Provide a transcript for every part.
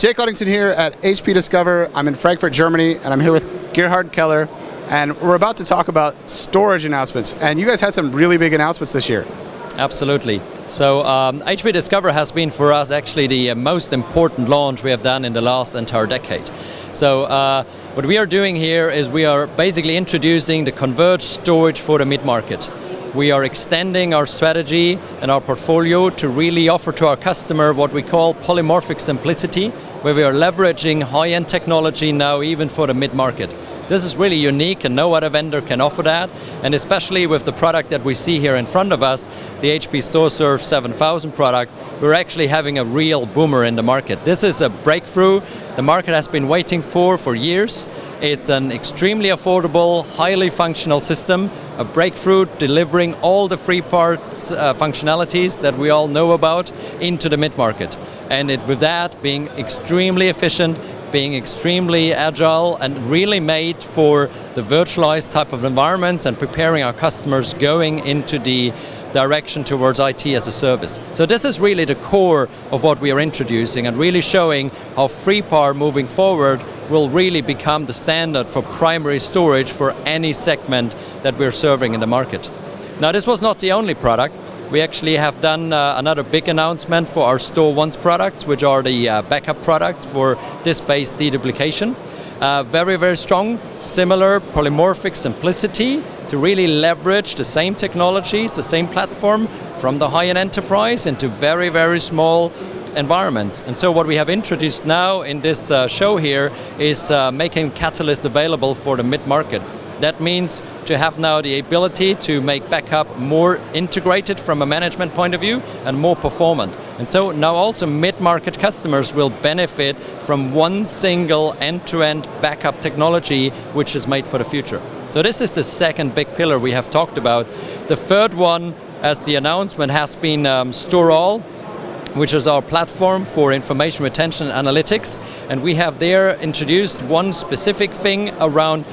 Jake Ludington here at HP Discover. I'm in Frankfurt, Germany, and I'm here with Gerhard Keller, and we're about to talk about storage announcements. And you guys had some really big announcements this year. Absolutely. So HP Discover has been for us actually the most important launch we have done in the last entire decade. So what we are doing here is we are basically introducing the converged storage for the mid-market. We are extending our strategy and our portfolio to really offer to our customer what we call polymorphic simplicity, where we are leveraging high-end technology now even for the mid-market. This is really unique and no other vendor can offer that, and especially with the product that we see here in front of us, the HP StoreServe 7000 product, we're actually having a real boomer in the market. This is a breakthrough the market has been waiting for years. It's an extremely affordable, highly functional system, a breakthrough delivering all the free parts functionalities that we all know about into the mid-market. And with that being extremely efficient, being extremely agile and really made for the virtualized type of environments and preparing our customers going into the direction towards IT as a service. So this is really the core of what we are introducing and really showing how FreePAR moving forward will really become the standard for primary storage for any segment that we're serving in the market. Now this was not the only product. We actually have done another big announcement for our StoreOnce products, which are the backup products for disk-based de-duplication. Very, very strong, similar polymorphic simplicity to really leverage the same technologies, the same platform from the high-end enterprise into very, very small environments. And so what we have introduced now in this show here is making Catalyst available for the mid-market. That means to have now the ability to make backup more integrated from a management point of view and more performant. And so now also mid-market customers will benefit from one single end-to-end backup technology which is made for the future. So this is the second big pillar we have talked about. The third one, as the announcement, has been StoreAll, which is our platform for information retention and analytics. And we have there introduced one specific thing around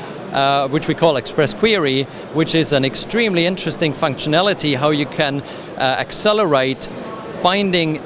which we call Express Query, which is an extremely interesting functionality how you can accelerate finding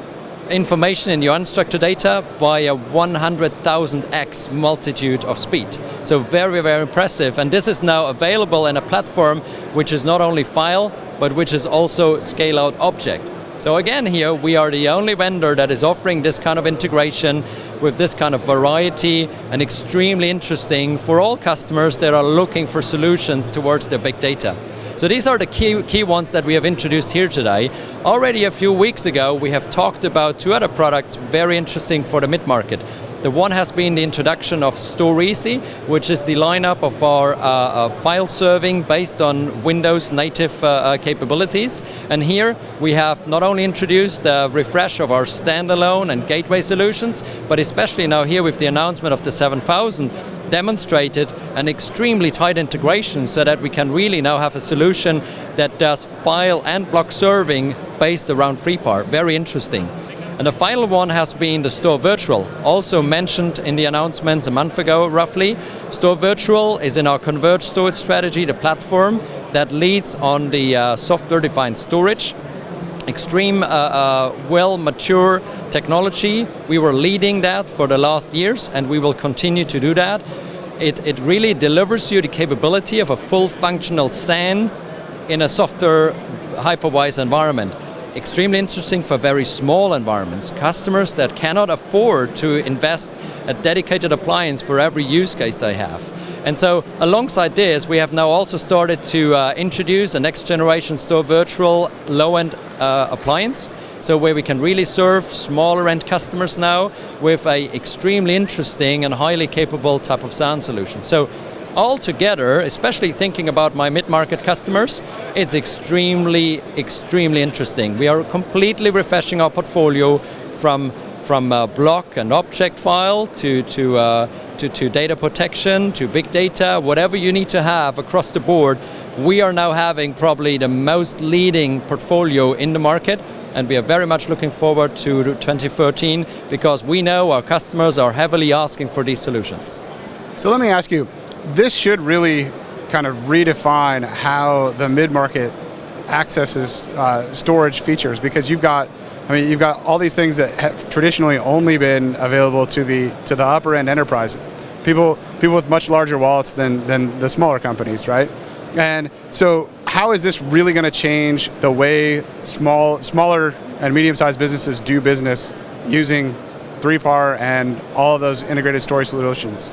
information in your unstructured data by a 100,000x multitude of speed. So very, very impressive. And this is now available in a platform which is not only file, but which is also scale-out object. So again here, we are the only vendor that is offering this kind of integration with this kind of variety and extremely interesting for all customers that are looking for solutions towards their big data. So these are the key ones that we have introduced here today. Already a few weeks ago, we have talked about two other products very interesting for the mid-market. The one has been the introduction of StoreEasy, which is the lineup of our file serving based on Windows native capabilities. And here we have not only introduced a refresh of our standalone and gateway solutions, but especially now here with the announcement of the 7000, demonstrated an extremely tight integration so that we can really now have a solution that does file and block serving based around FreePAR. Very interesting. And the final one has been the Store Virtual, also mentioned in the announcements a month ago roughly. Store Virtual is in our converged storage strategy, the platform that leads on the software-defined storage. Extreme, well-mature technology. We were leading that for the last years and we will continue to do that. It really delivers you the capability of a full functional SAN in a software hypervised environment. Extremely interesting for very small environments, customers that cannot afford to invest a dedicated appliance for every use case they have. And so alongside this, we have now also started to introduce a next generation Store Virtual low-end appliance, so where we can really serve smaller end customers now with a extremely interesting and highly capable type of SAN solution. So altogether, especially thinking about my mid-market customers, it's extremely, extremely interesting. We are completely refreshing our portfolio from block and object file to data protection, to big data, whatever you need to have across the board. We are now having probably the most leading portfolio in the market, and we are very much looking forward to 2013 because we know our customers are heavily asking for these solutions. So let me ask you, this should really kind of redefine how the mid-market accesses storage features, because you've got I mean, you've got all these things that have traditionally only been available to the upper end enterprise, people with much larger wallets than the smaller companies, right? And so, how is this really going to change the way smaller and medium-sized businesses do business using 3PAR and all of those integrated storage solutions?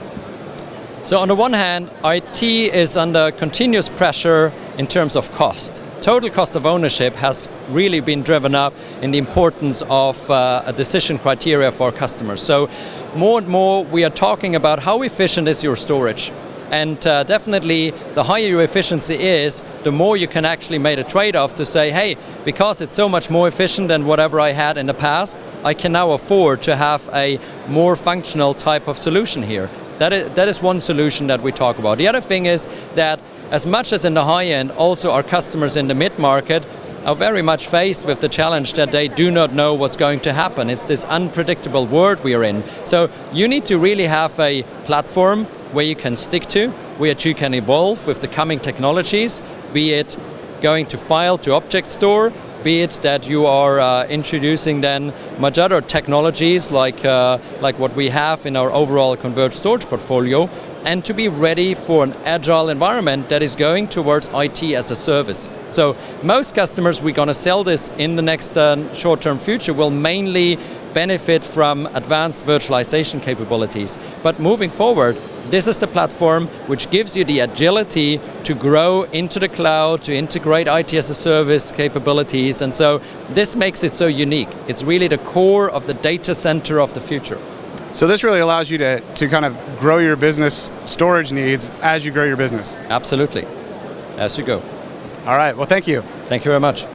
So on the one hand, IT is under continuous pressure in terms of cost. Total cost of ownership has really been driven up in the importance of a decision criteria for customers. So more and more we are talking about how efficient is your storage. And definitely the higher your efficiency is, the more you can actually make a trade-off to say, hey, because it's so much more efficient than whatever I had in the past, I can now afford to have a more functional type of solution here. That is one solution that we talk about. The other thing is that as much as in the high end, also our customers in the mid-market are very much faced with the challenge that they do not know what's going to happen. It's this unpredictable world we are in. So you need to really have a platform where you can stick to, where you can evolve with the coming technologies, be it going to file to object store, be it that you are introducing then much other technologies like what we have in our overall converged storage portfolio, and to be ready for an agile environment that is going towards IT as a service. So most customers we're going to sell this in the next short-term future will mainly benefit from advanced virtualization capabilities. But moving forward, this is the platform which gives you the agility to grow into the cloud, to integrate IT as a service capabilities, and so this makes it so unique. It's really the core of the data center of the future. So this really allows you to kind of grow your business storage needs as you grow your business. Absolutely, as you go. All right, well, thank you. Thank you very much.